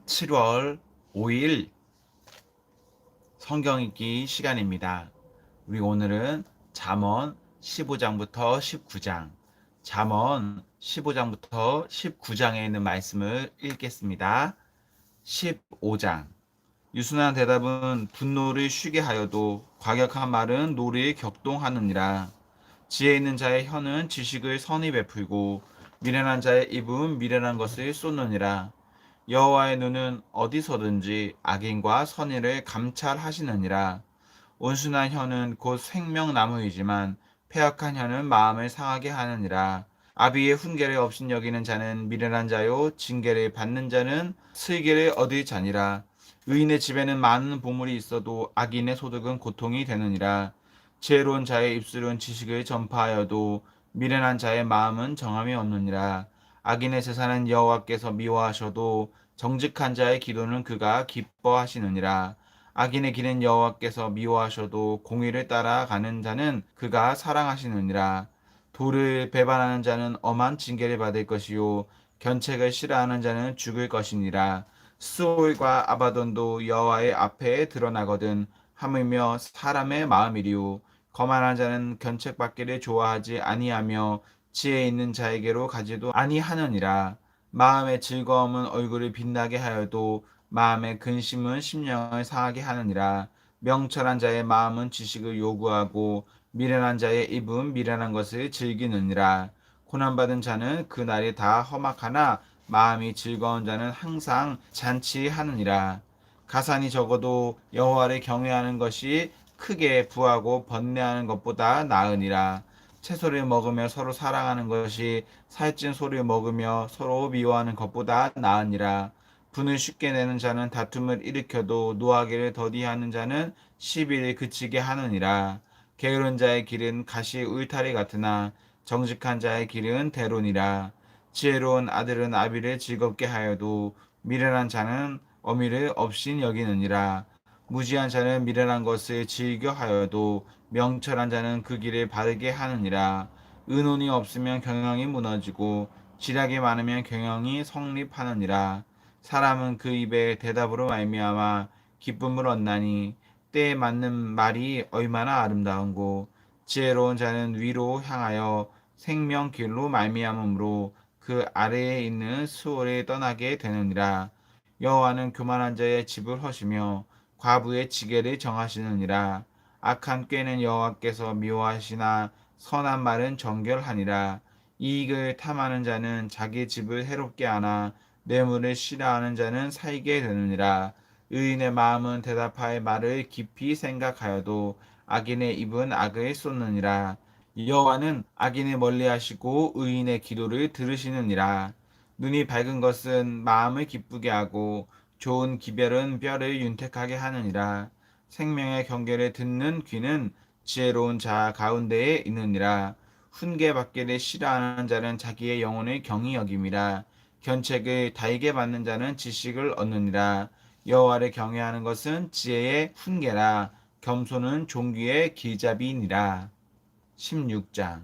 7월 5일 성경 읽기 시간입니다. 우리 오늘은 잠언 15장부터 19장, 잠언 15장부터 19장에 있는 말씀을 읽겠습니다. 15장. 유순한 대답은 분노를 쉬게 하여도 과격한 말은 노를 격동하느니라. 지혜 있는 자의 혀는 지식을 선히 베풀고 미련한 자의 입은 미련한 것을 쏟느니라. 여호와의 눈은 어디서든지 악인과 선의를 감찰하시느니라. 온순한 혀는 곧 생명나무이지만 패역한 혀는 마음을 상하게 하느니라. 아비의 훈계를 업신여기는 자는 미련한 자요 징계를 받는 자는 슬기를 얻을 자니라. 의인의 집에는 많은 보물이 있어도 악인의 소득은 고통이 되느니라. 지혜로운 자의 입술은 지식을 전파하여도 미련한 자의 마음은 정함이 없느니라. 악인의 재산은 여호와께서 미워하셔도 정직한 자의 기도는 그가 기뻐하시느니라. 악인의 길은 여호와께서 미워하셔도 공의를 따라가는 자는 그가 사랑하시느니라. 도를 배반하는 자는 엄한 징계를 받을 것이요 견책을 싫어하는 자는 죽을 것이니라. 스올과 아바돈도 여호와의 앞에 드러나거든 하물며 사람의 마음이리요 거만한 자는 견책받기를 좋아하지 아니하며 지혜 있는 자에게로 가지도 아니하느니라. 마음의 즐거움은 얼굴을 빛나게 하여도 마음의 근심은 심령을 상하게 하느니라. 명철한 자의 마음은 지식을 요구하고 미련한 자의 입은 미련한 것을 즐기느니라. 고난받은 자는 그 날이 다 험악하나 마음이 즐거운 자는 항상 잔치하느니라. 가산이 적어도 여호와를 경외하는 것이 크게 부하고 번뇌하는 것보다 나으니라. 채소를 먹으며 서로 사랑하는 것이 살찐 소를 먹으며 서로 미워하는 것보다 나으니라. 분을 쉽게 내는 자는 다툼을 일으켜도 노하기를 더디하는 자는 시비를 그치게 하느니라. 게으른 자의 길은 가시 울타리 같으나 정직한 자의 길은 대론이라. 지혜로운 아들은 아비를 즐겁게 하여도 미련한 자는 어미를 업신 여기느니라. 무지한 자는 미련한 것을 즐겨 하여도 명철한 자는 그 길을 바르게 하느니라. 의논이 없으면 경영이 무너지고 지략이 많으면 경영이 성립하느니라. 사람은 그 입의 대답으로 말미암아 기쁨을 얻나니 때에 맞는 말이 얼마나 아름다운고 지혜로운 자는 위로 향하여 생명 길로 말미암음으로 그 아래에 있는 수월을 떠나게 되느니라. 여호와는 교만한 자의 집을 허시며 과부의 지게를 정하시느니라. 악한 꾀는 여호와께서 미워하시나 선한 말은 정결하니라. 이익을 탐하는 자는 자기 집을 해롭게 하나 뇌물을 싫어하는 자는 살게 되느니라. 의인의 마음은 대답할 말을 깊이 생각하여도 악인의 입은 악을 쏟느니라. 여호와는 악인을 멀리하시고 의인의 기도를 들으시느니라. 눈이 밝은 것은 마음을 기쁘게 하고 좋은 기별은 뼈를 윤택하게 하느니라. 생명의 경계를 듣는 귀는 지혜로운 자 가운데에 있느니라. 훈계받기를 싫어하는 자는 자기의 영혼을 경히 여김이라. 견책을 달게 받는 자는 지식을 얻느니라. 여호와를 경외하는 것은 지혜의 훈계라. 겸손은 존귀의 길잡이니라. 16장.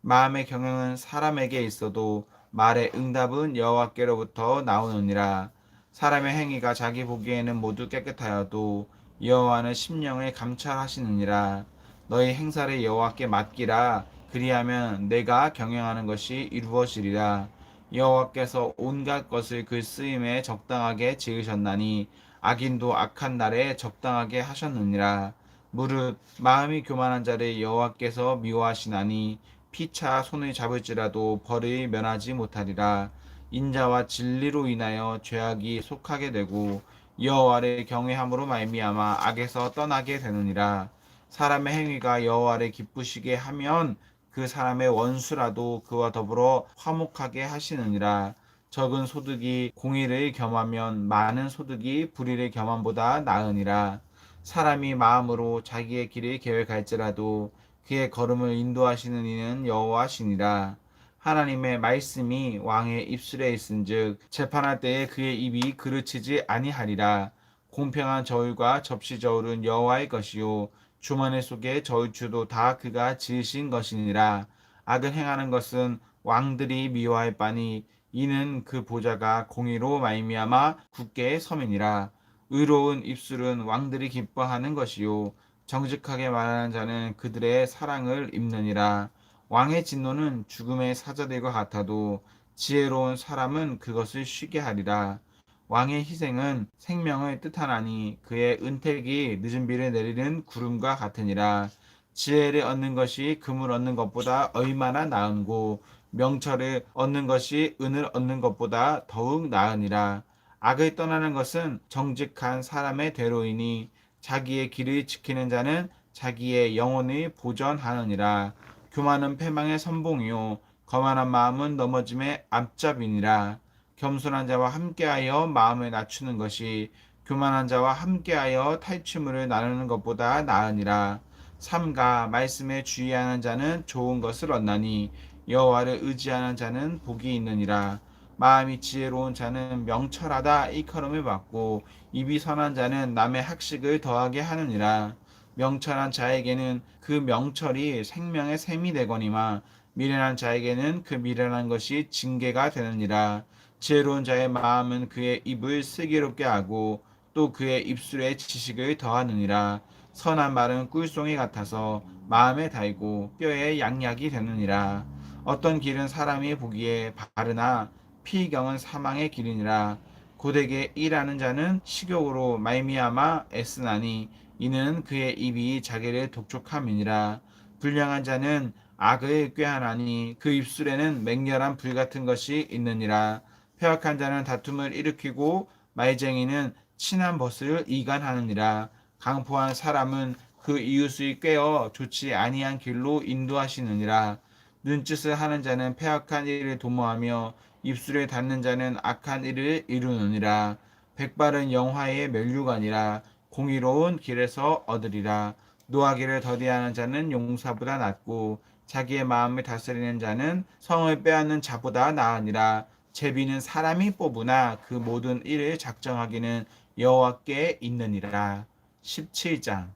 마음의 경영은 사람에게 있어도 말의 응답은 여호와께로부터 나오느니라. 사람의 행위가 자기 보기에는 모두 깨끗하여도 여호와는 심령을 감찰하시느니라. 너희 행사를 여호와께 맡기라. 그리하면 내가 경영하는 것이 이루어지리라. 여호와께서 온갖 것을 그 쓰임에 적당하게 지으셨나니 악인도 악한 날에 적당하게 하셨느니라. 무릇 마음이 교만한 자를 여호와께서 미워하시나니 피차 손을 잡을지라도 벌을 면하지 못하리라. 인자와 진리로 인하여 죄악이 속하게 되고 여호와를 경외함으로 말미암아 악에서 떠나게 되느니라. 사람의 행위가 여호와를 기쁘시게 하면 그 사람의 원수라도 그와 더불어 화목하게 하시느니라. 적은 소득이 공의를 겸하면 많은 소득이 불의를 겸함보다 나으니라. 사람이 마음으로 자기의 길을 계획할지라도 그의 걸음을 인도하시는 이는 여호와시니라. 하나님의 말씀이 왕의 입술에 있은즉 재판할 때에 그의 입이 그르치지 아니하리라. 공평한 저울과 접시 저울은 여호와의 것이요 주머니 속의 저울추도 다 그가 지으신 것이니라. 악을 행하는 것은 왕들이 미워할 바니 이는 그 보좌가 공의로 말미암아 굳게 섬이니라. 의로운 입술은 왕들이 기뻐하는 것이요 정직하게 말하는 자는 그들의 사랑을 입느니라. 왕의 진노는 죽음의 사자들과 같아도 지혜로운 사람은 그것을 쉬게 하리라. 왕의 희생은 생명을 뜻하나니 그의 은택이 늦은 비를 내리는 구름과 같으니라. 지혜를 얻는 것이 금을 얻는 것보다 얼마나 나은고 명철을 얻는 것이 은을 얻는 것보다 더욱 나으니라. 악을 떠나는 것은 정직한 사람의 대로이니 자기의 길을 지키는 자는 자기의 영혼을 보전하느니라. 교만은 패망의 선봉이요 거만한 마음은 넘어짐의 앞잡이니라. 겸손한 자와 함께하여 마음을 낮추는 것이 교만한 자와 함께하여 탈취물을 나누는 것보다 나으니라. 삼가 말씀에 주의하는 자는 좋은 것을 얻나니 여호와를 의지하는 자는 복이 있느니라. 마음이 지혜로운 자는 명철하다 일컬음을 받고 입이 선한 자는 남의 학식을 더하게 하느니라. 명철한 자에게는 그 명철이 생명의 샘이 되거니와 미련한 자에게는 그 미련한 것이 징계가 되느니라. 지혜로운 자의 마음은 그의 입을 슬기롭게 하고 또 그의 입술에 지식을 더하느니라. 선한 말은 꿀송이 같아서 마음에 달고 뼈에 양약이 되느니라. 어떤 길은 사람이 보기에 바르나 피경은 사망의 길이니라. 고되게 일하는 자는 식욕으로 말미암아 애쓰나니 이는 그의 입이 자기를 독촉함이니라. 불량한 자는 악을 꾀하나니 그 입술에는 맹렬한 불 같은 것이 있느니라. 패역한 자는 다툼을 일으키고 말쟁이는 친한 벗을 이간하느니라. 강포한 사람은 그 이웃을 꾀어 좋지 아니한 길로 인도하시느니라. 눈짓을 하는 자는 패악한 일을 도모하며 입술에 닿는 자는 악한 일을 이루느니라. 백발은 영화의 면류관이라. 공의로운 길에서 얻으리라. 노하기를 더디하는 자는 용사보다 낫고 자기의 마음을 다스리는 자는 성을 빼앗는 자보다 나으니라. 제비는 사람이 뽑으나 그 모든 일을 작정하기는 여호와께 있느니라. 17장.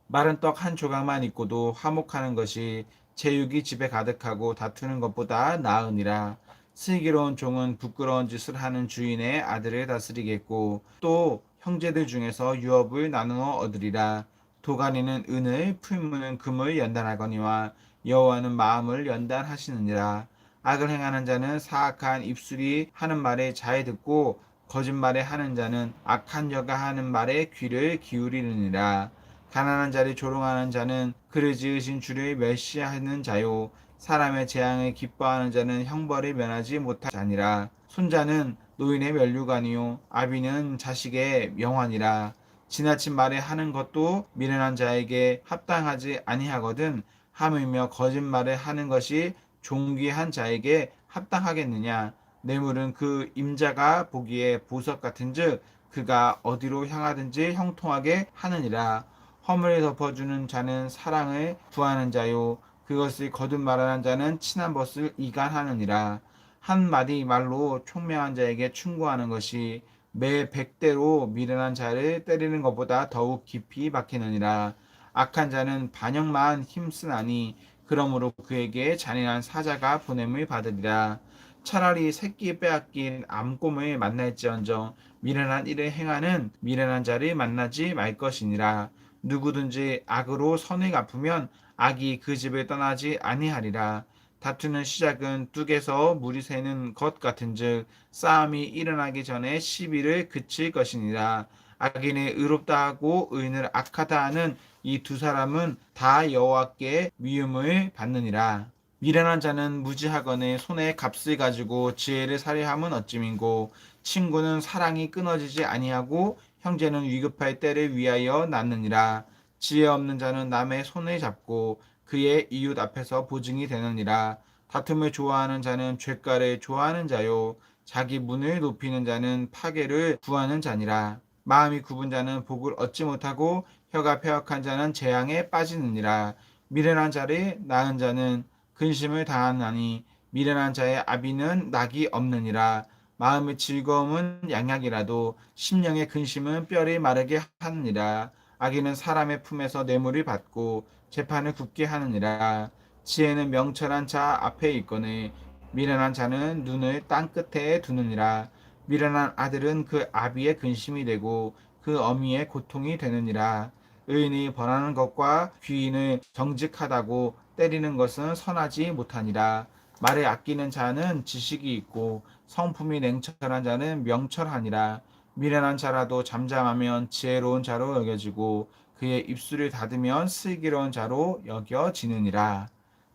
마른 떡 한 조각만 있고도 화목하는 것이 제육이 집에 가득하고 다투는 것보다 나으니라. 슬기로운 종은 부끄러운 짓을 하는 주인의 아들을 다스리겠고 또 형제들 중에서 유업을 나누어 얻으리라. 도가니는 은을 풀무는 금을 연단하거니와 여호와는 마음을 연단하시느니라. 악을 행하는 자는 사악한 입술이 하는 말에 잘 듣고 거짓말에 하는 자는 악한 여가 하는 말에 귀를 기울이느니라. 가난한 자를 조롱하는 자는 그를 지으신 주를 멸시하는 자요 사람의 재앙을 기뻐하는 자는 형벌을 면하지 못할 자니라. 손자는 노인의 면류관이요 아비는 자식의 명환이라. 지나친 말을 하는 것도 미련한 자에게 합당하지 아니하거든 하물며 거짓말을 하는 것이 존귀한 자에게 합당하겠느냐. 뇌물은 그 임자가 보기에 보석 같은즉 그가 어디로 향하든지 형통하게 하느니라. 허물을 덮어주는 자는 사랑을 구하는 자요 그것을 거듭 말하는 자는 친한 벗을 이간하느니라. 한 마디 말로 총명한 자에게 충고하는 것이 매 100대로 미련한 자를 때리는 것보다 더욱 깊이 박히느니라. 악한 자는 반역만 힘쓰나니 그러므로 그에게 잔인한 사자가 보냄을 받으리라. 차라리 새끼 빼앗긴 암곰을 만날지언정 미련한 일을 행하는 미련한 자를 만나지 말 것이니라. 누구든지 악으로 선을 갚으면 악이 그 집을 떠나지 아니하리라. 다투는 시작은 뚝에서 물이 새는 것 같은즉 싸움이 일어나기 전에 시비를 그칠 것이니라. 악인을 의롭다 하고 의인을 악하다 하는 이 두 사람은 다 여호와께 미움을 받느니라. 미련한 자는 무지하거늘 손에 값을 가지고 지혜를 살해함은 어찌민고 친구는 사랑이 끊어지지 아니하고 형제는 위급할 때를 위하여 낳느니라. 지혜 없는 자는 남의 손을 잡고 그의 이웃 앞에서 보증이 되느니라. 다툼을 좋아하는 자는 죄가를 좋아하는 자요 자기 문을 높이는 자는 파괴를 구하는 자니라. 마음이 굽은 자는 복을 얻지 못하고 혀가 패역한 자는 재앙에 빠지느니라. 미련한 자를 낳은 자는 근심을 당하나니 미련한 자의 아비는 낙이 없느니라. 마음의 즐거움은 양약이라도 심령의 근심은 뼈를 마르게 하느니라. 악인은 사람의 품에서 뇌물을 받고 재판을 굳게 하느니라. 지혜는 명철한 자 앞에 있거늘 미련한 자는 눈을 땅 끝에 두느니라. 미련한 아들은 그 아비의 근심이 되고 그 어미의 고통이 되느니라. 의인이 벌하는 것과 귀인을 정직하다고 때리는 것은 선하지 못하니라. 말을 아끼는 자는 지식이 있고 성품이 냉철한 자는 명철하니라. 미련한 자라도 잠잠하면 지혜로운 자로 여겨지고 그의 입술을 닫으면 슬기로운 자로 여겨지느니라.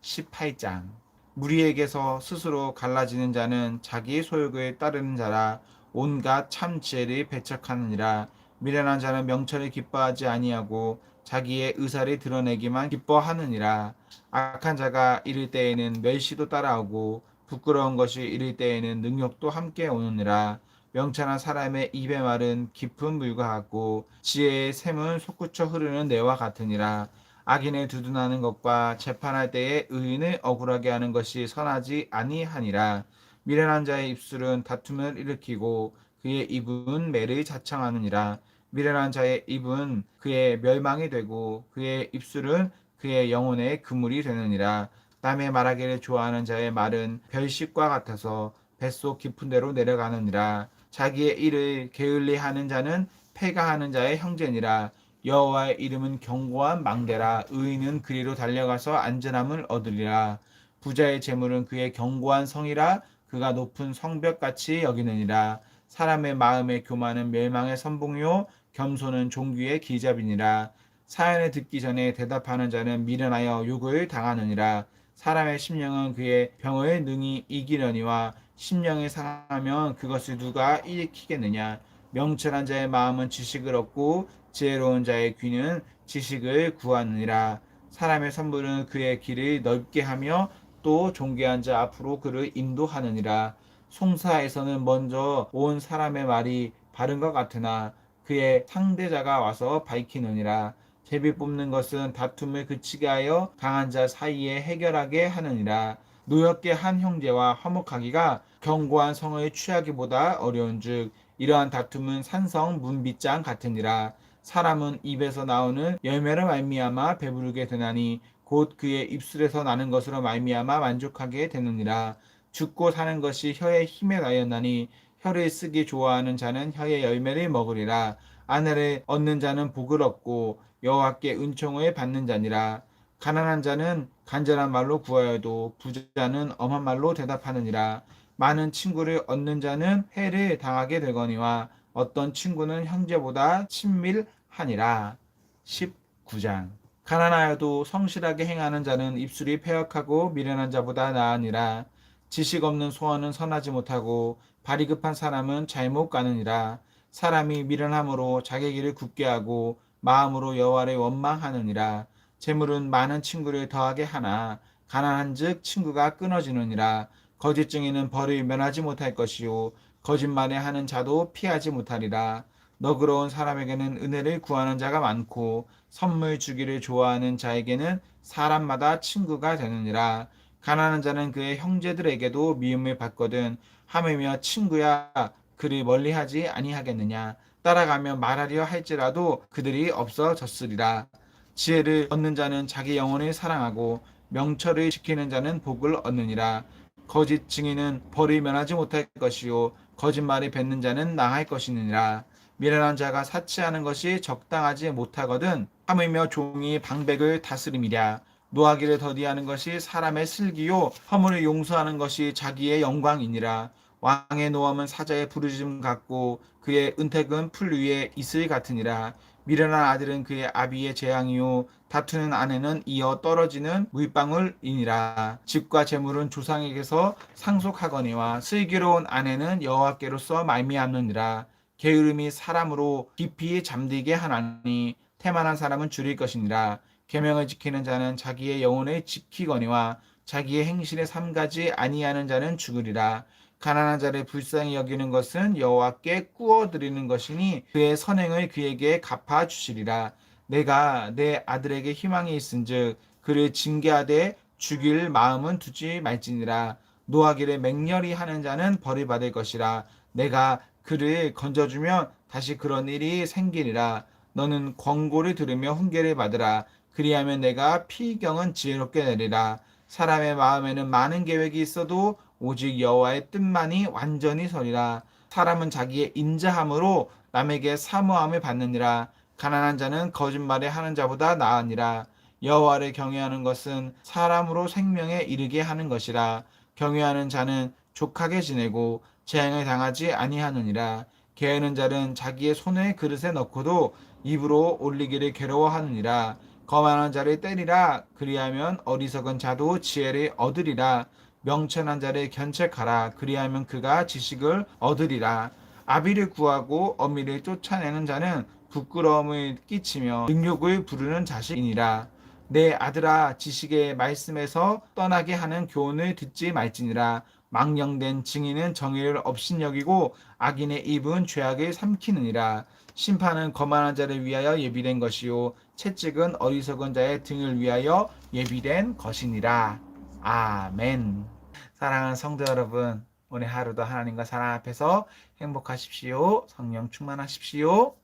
18장. 무리에게서 스스로 갈라지는 자는 자기 소욕을 따르는 자라. 온갖 참 지혜를 배척하느니라. 미련한 자는 명철을 기뻐하지 아니하고 자기의 의사를 드러내기만 기뻐하느니라. 악한 자가 이를 때에는 멸시도 따라오고 부끄러운 것이 이를 때에는 능욕도 함께 오느니라. 명철한 사람의 입의 말은 깊은 물과 같고 지혜의 샘은 솟구쳐 흐르는 내와 같으니라. 악인을 두둔하는 것과 재판할 때에 의인을 억울하게 하는 것이 선하지 아니하니라. 미련한 자의 입술은 다툼을 일으키고 그의 입은 매를 자청하느니라. 미련한 자의 입은 그의 멸망이 되고 그의 입술은 그의 영혼의 그물이 되느니라. 남의 말하기를 좋아하는 자의 말은 별식과 같아서 뱃속 깊은 데로 내려가느니라. 자기의 일을 게을리하는 자는 패가하는 자의 형제니라. 여호와의 이름은 견고한 망대라. 의인은 그리로 달려가서 안전함을 얻으리라. 부자의 재물은 그의 견고한 성이라. 그가 높은 성벽같이 여기느니라. 사람의 마음의 교만은 멸망의 선봉이요 겸손은 종귀의 기잡이니라. 사연을 듣기 전에 대답하는 자는 미련하여 욕을 당하느니라. 사람의 심령은 그의 병을 능히 이기려니와 심령이 상하면 그것을 누가 일으키겠느냐. 명철한 자의 마음은 지식을 얻고 지혜로운 자의 귀는 지식을 구하느니라. 사람의 선물은 그의 길을 넓게 하며 또 존귀한 자 앞으로 그를 인도하느니라. 송사에서는 먼저 온 사람의 말이 바른 것 같으나 그의 상대자가 와서 밝히느니라. 제비 뽑는 것은 다툼을 그치게 하여 강한 자 사이에 해결하게 하느니라. 노엽게 한 형제와 화목하기가 견고한 성을 취하기보다 어려운즉 이러한 다툼은 산성 문빗장 같으니라. 사람은 입에서 나오는 열매로 말미암아 배부르게 되나니 곧 그의 입술에서 나는 것으로 말미암아 만족하게 되느니라. 죽고 사는 것이 혀의 힘에 나였나니 혀를 쓰기 좋아하는 자는 혀의 열매를 먹으리라. 아내를 얻는 자는 복을 얻고 여호와께 은총을 받는 자니라. 가난한 자는 간절한 말로 구하여도 부자는 엄한 말로 대답하느니라. 많은 친구를 얻는 자는 해를 당하게 되거니와 어떤 친구는 형제보다 친밀하니라. 19장. 가난하여도 성실하게 행하는 자는 입술이 패역하고 미련한 자보다 나으니라. 지식 없는 소원은 선하지 못하고 발이 급한 사람은 잘못 가느니라. 사람이 미련함으로 자기 길을 굳게 하고 마음으로 여호와를 원망하느니라. 재물은 많은 친구를 더하게 하나 가난한즉 친구가 끊어지느니라. 거짓 증인은 벌을 면하지 못할 것이요 거짓말에 하는 자도 피하지 못하리라. 너그러운 사람에게는 은혜를 구하는 자가 많고 선물 주기를 좋아하는 자에게는 사람마다 친구가 되느니라. 가난한 자는 그의 형제들에게도 미움을 받거든 하물며 친구야 그리 멀리하지 아니하겠느냐. 따라가며 말하려 할지라도 그들이 없어졌으리라. 지혜를 얻는 자는 자기 영혼을 사랑하고 명철을 지키는 자는 복을 얻느니라. 거짓 증인은 벌을 면하지 못할 것이요 거짓말을 뱉는 자는 나할 것이니라. 미련한 자가 사치하는 것이 적당하지 못하거든 하물며 종이 방백을 다스림이랴. 노하기를 더디하는 것이 사람의 슬기요 허물을 용서하는 것이 자기의 영광이니라. 왕의 노함은 사자의 부르짖음 같고 그의 은택은 풀 위에 이슬 같으니라. 미련한 아들은 그의 아비의 재앙이요 다투는 아내는 이어 떨어지는 물방울이니라. 집과 재물은 조상에게서 상속하거니와 슬기로운 아내는 여호와께로서 말미암느니라. 게으름이 사람으로 깊이 잠들게 하나니 태만한 사람은 줄일 것이니라. 계명을 지키는 자는 자기의 영혼을 지키거니와 자기의 행실에 삼가지 아니하는 자는 죽으리라. 가난한 자를 불쌍히 여기는 것은 여호와께 꾸어드리는 것이니 그의 선행을 그에게 갚아 주시리라. 내가 내 아들에게 희망이 있은즉 그를 징계하되 죽일 마음은 두지 말지니라. 노하기를 맹렬히 하는 자는 벌을 받을 것이라. 내가 그를 건져주면 다시 그런 일이 생기리라. 너는 권고를 들으며 훈계를 받으라. 그리하면 내가 피경은 지혜롭게 내리라. 사람의 마음에는 많은 계획이 있어도 오직 여호와의 뜻만이 완전히 서리라. 사람은 자기의 인자함으로 남에게 사모함을 받느니라. 가난한 자는 거짓말에 하는 자보다 나으니라. 여호와를 경외하는 것은 사람으로 생명에 이르게 하는 것이라. 경외하는 자는 족하게 지내고 재앙을 당하지 아니하느니라. 게으른 자는 자기의 손을 그릇에 넣고도 입으로 올리기를 괴로워하느니라. 거만한 자를 때리라. 그리하면 어리석은 자도 지혜를 얻으리라. 명철한 자를 견책하라. 그리하면 그가 지식을 얻으리라. 아비를 구하고 어미를 쫓아내는 자는 부끄러움을 끼치며 능욕을 부르는 자식이니라. 내 아들아, 지식의 말씀에서 떠나게 하는 교훈을 듣지 말지니라. 망령된 증인은 정의를 업신여기고 악인의 입은 죄악을 삼키느니라. 심판은 거만한 자를 위하여 예비된 것이요 채찍은 어리석은 자의 등을 위하여 예비된 것이니라. 아멘. 사랑하는 성도 여러분, 오늘 하루도 하나님과 사랑 앞에서 행복하십시오. 성령 충만하십시오.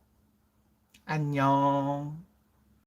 안녕.